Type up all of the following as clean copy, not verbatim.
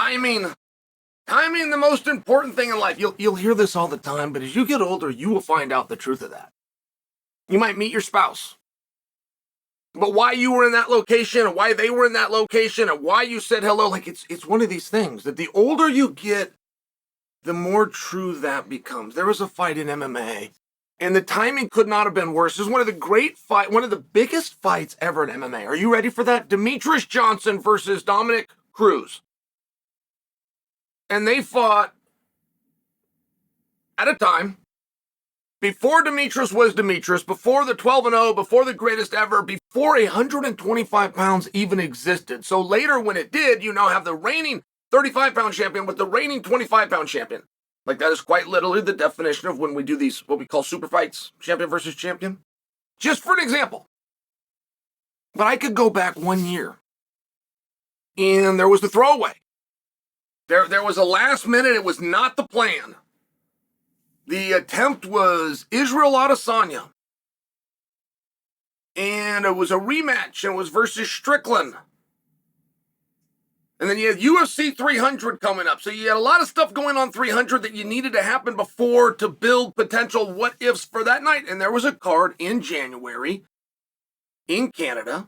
timing. Timing, the most important thing in life. You'll hear this all the time, but as you get older, you will find out the truth of that. You might meet your spouse. But why you were in that location, and why they were in that location, and why you said hello, like it's one of these things that the older you get, the more true that becomes. There was a fight in MMA, and the timing could not have been worse. This is one of the biggest fights ever in MMA. Are you ready for that? Demetrius Johnson versus Dominic Cruz. And they fought at a time before Demetrius was Demetrius, before the 12-0, before the greatest ever, before 125 pounds even existed. So later when it did, you now have the reigning 35-pound champion with the reigning 25-pound champion. Like, that is quite literally the definition of when we do these, what we call super fights, champion versus champion. Just for an example. But I could go back 1 year, and there was the throwaway. There was a last minute, it was not the plan. The attempt was Israel Adesanya. And it was a rematch, and it was versus Strickland. And then you had UFC 300 coming up. So you had a lot of stuff going on 300 that you needed to happen before to build potential what-ifs for that night. And there was a card in January in Canada.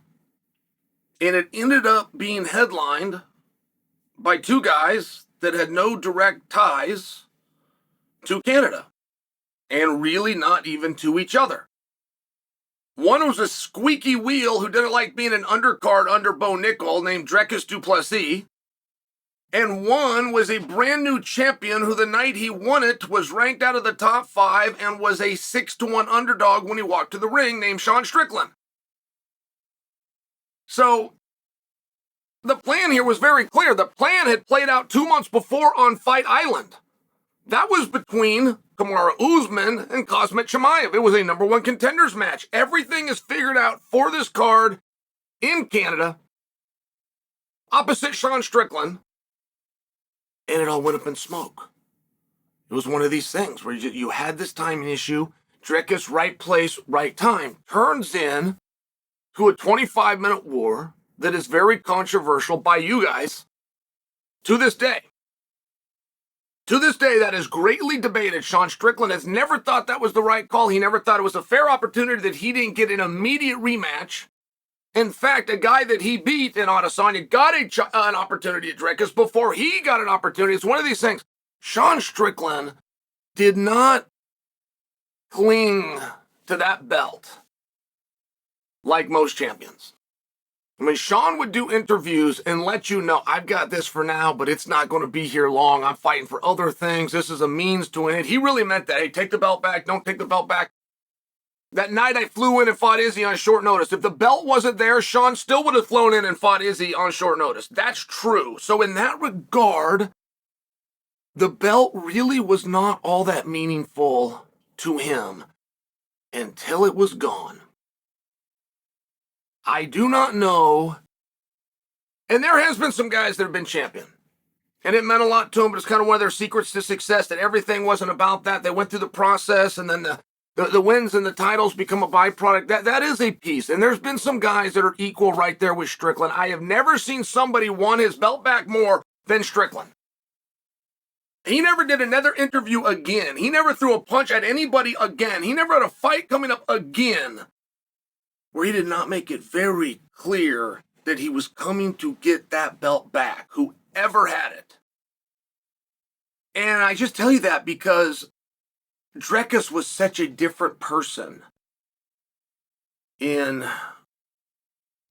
And it ended up being headlined by two guys that had no direct ties to Canada, and really not even to each other. One was a squeaky wheel who didn't like being an undercard under Bo Nickel named Dricus Du Plessis, and one was a brand new champion who the night he won it was ranked out of the top 5 and was a 6-1 underdog when he walked to the ring named Sean Strickland. So the plan here was very clear. The plan had played out 2 months before on Fight Island. That was between Kamaru Usman and Khamzat Chimaev. It was a number 1 contenders match. Everything is figured out for this card in Canada, opposite Sean Strickland, and it all went up in smoke. It was one of these things where you had this timing issue. Dricus, right place, right time, turns in to a 25-minute war that is very controversial by you guys to this day. To this day, that is greatly debated. Sean Strickland has never thought that was the right call. He never thought it was a fair opportunity that he didn't get an immediate rematch. In fact, a guy that he beat in Adesanya got an opportunity at Dricus before he got an opportunity. It's one of these things. Sean Strickland did not cling to that belt like most champions. I mean, Sean would do interviews and let you know, I've got this for now, but it's not going to be here long. I'm fighting for other things. This is a means to an end. He really meant that. Hey, take the belt back. Don't take the belt back. That night I flew in and fought Izzy on short notice. If the belt wasn't there, Sean still would have flown in and fought Izzy on short notice. That's true. So in that regard, the belt really was not all that meaningful to him until it was gone. I do not know, and there has been some guys that have been champion, and it meant a lot to them, but it's kind of one of their secrets to success, that everything wasn't about that. They went through the process, and then the wins and the titles become a byproduct. That is a piece, and there's been some guys that are equal right there with Strickland. I have never seen somebody won his belt back more than Strickland. He never did another interview again. He never threw a punch at anybody again. He never had a fight coming up again where he did not make it very clear that he was coming to get that belt back, whoever had it. And I just tell you that because Dricus was such a different person in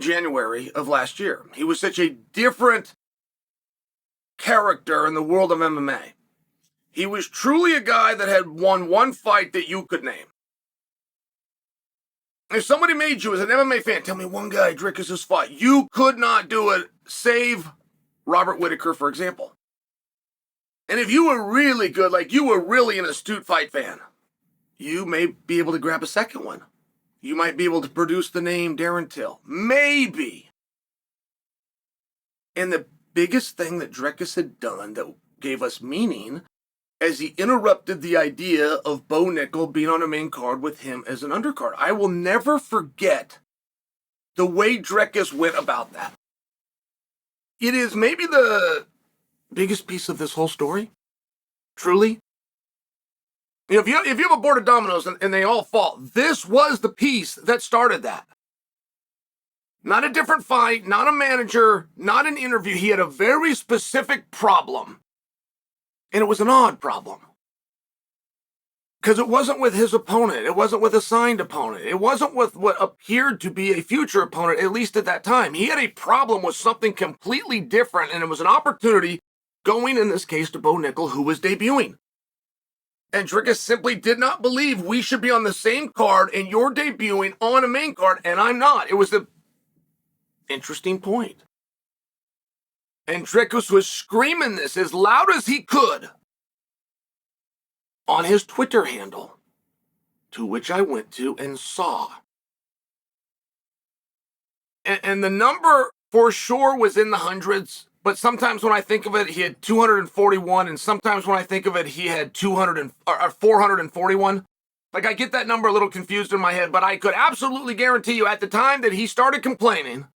January of last year. He was such a different character in the world of MMA. He was truly a guy that had won one fight that you could name. If somebody made you as an MMA fan, tell me one guy Dricus has fought, you could not do it, save Robert Whittaker, for example. And if you were really good, like you were really an astute fight fan, you may be able to grab a second one. You might be able to produce the name Darren Till. Maybe. And the biggest thing that Dricus had done that gave us meaning as he interrupted the idea of Bo Nickel being on a main card with him as an undercard. I will never forget the way Dricus went about that. It is maybe the biggest piece of this whole story? Truly? If you have a board of dominoes and they all fall, this was the piece that started that. Not a different fight, not a manager, not an interview. He had a very specific problem. And it was an odd problem. Because it wasn't with his opponent. It wasn't with a signed opponent. It wasn't with what appeared to be a future opponent, at least at that time. He had a problem with something completely different, and it was an opportunity going, in this case, to Bo Nickel, who was debuting. And Dricus simply did not believe we should be on the same card, and you're debuting on a main card, and I'm not. It was the interesting point. And Dricus was screaming this as loud as he could on his Twitter handle, to which I went to and saw. And the number for sure was in the hundreds, but sometimes when I think of it, he had 241, and sometimes when I think of it, he had 441. Like, I get that number a little confused in my head, but I could absolutely guarantee you at the time that he started complaining,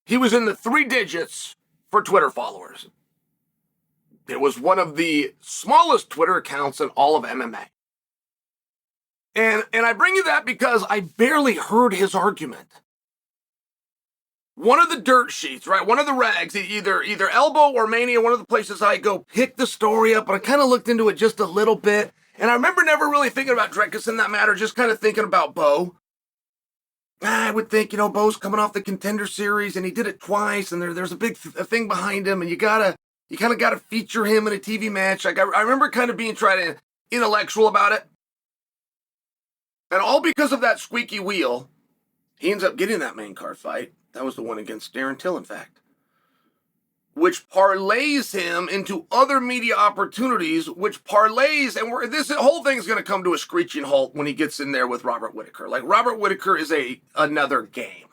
he was in the 3 digits for Twitter followers. It was one of the smallest Twitter accounts in all of MMA. And I bring you that because I barely heard his argument. One of the dirt sheets, right? One of the rags, either Elbow or Mania, one of the places I go, pick the story up, and I kind of looked into it just a little bit. And I remember never really thinking about Dricus in that matter, just kind of thinking about Bo. I would think, Bo's coming off the Contender Series, and he did it twice, and there's a big thing behind him, and you kind of got to feature him in a TV match. Like, I remember kind of being intellectual about it. And all because of that squeaky wheel, he ends up getting that main card fight. That was the one against Darren Till, in fact. Which parlays him into other media opportunities, which parlays, and this whole thing's going to come to a screeching halt when he gets in there with Robert Whittaker. Like, Robert Whittaker is another game.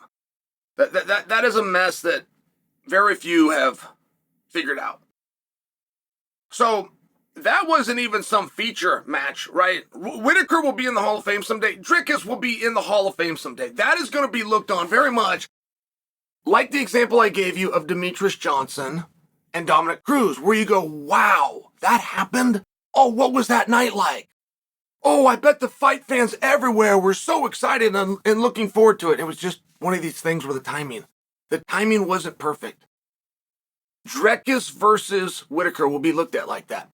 That is a mess that very few have figured out. So that wasn't even some feature match, right? Whittaker will be in the Hall of Fame someday. Dricus will be in the Hall of Fame someday. That is going to be looked on very much like the example I gave you of Demetrius Johnson and Dominic Cruz, where you go, wow, that happened? Oh, what was that night like? Oh, I bet the fight fans everywhere were so excited and looking forward to it. It was just one of these things where the timing wasn't perfect. Dricus versus Whittaker will be looked at like that.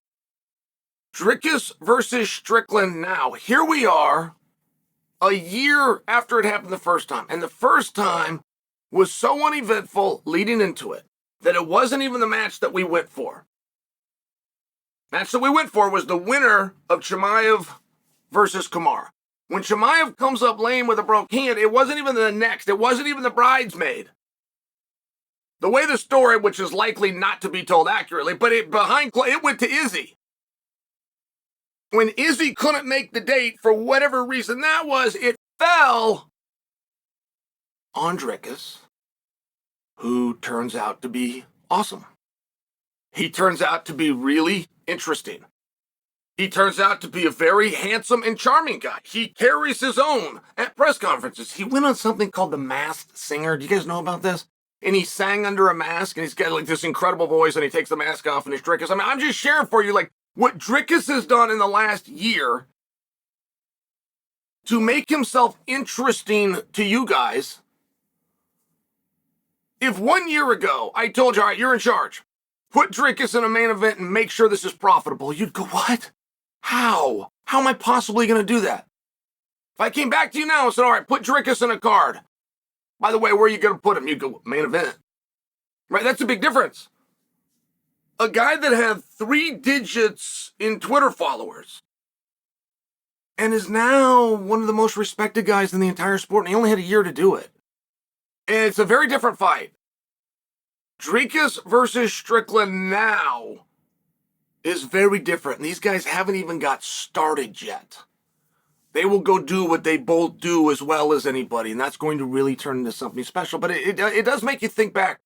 Dricus versus Strickland now. Here we are, a year after it happened the first time. And the first time was so uneventful leading into it that it wasn't even the match that we went for. Match that we went for was the winner of Chimaev versus Kamaru. When Chimaev comes up lame with a broken hand, it wasn't even the next. It wasn't even the bridesmaid. The way the story, which is likely not to be told accurately, but it went to Izzy. When Izzy couldn't make the date for whatever reason that was, it fell on Dricus, who turns out to be awesome. He turns out to be really interesting. He turns out to be a very handsome and charming guy. He carries his own at press conferences. He went on something called The Masked Singer. Do you guys know about this? And he sang under a mask, and he's got like this incredible voice, and he takes the mask off, and he's Dricus. I mean, I'm just sharing for you like what Dricus has done in the last year to make himself interesting to you guys. If 1 year ago I told you, all right, you're in charge, put Dricus in a main event and make sure this is profitable, you'd go, what? How? How am I possibly going to do that? If I came back to you now and said, all right, put Dricus in a card. By the way, where are you going to put him? You go, main event. Right? That's a big difference. A guy that had 3 digits in Twitter followers and is now one of the most respected guys in the entire sport, and he only had a year to do it. And it's a very different fight. Dricus versus Strickland now is very different. And these guys haven't even got started yet. They will go do what they both do as well as anybody, and that's going to really turn into something special. But it does make you think back.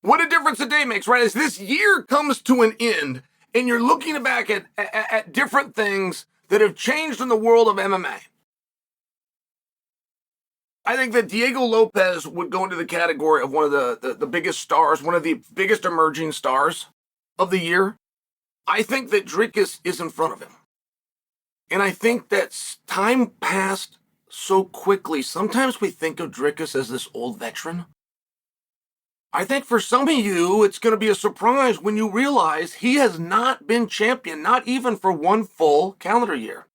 What a difference a day makes, right? As this year comes to an end, and you're looking back at different things that have changed in the world of MMA. I think that Diego Lopez would go into the category of one of the biggest stars, one of the biggest emerging stars of the year. I think that Dricus is in front of him. And I think that time passed so quickly. Sometimes we think of Dricus as this old veteran. I think for some of you, it's going to be a surprise when you realize he has not been champion, not even for one full calendar year.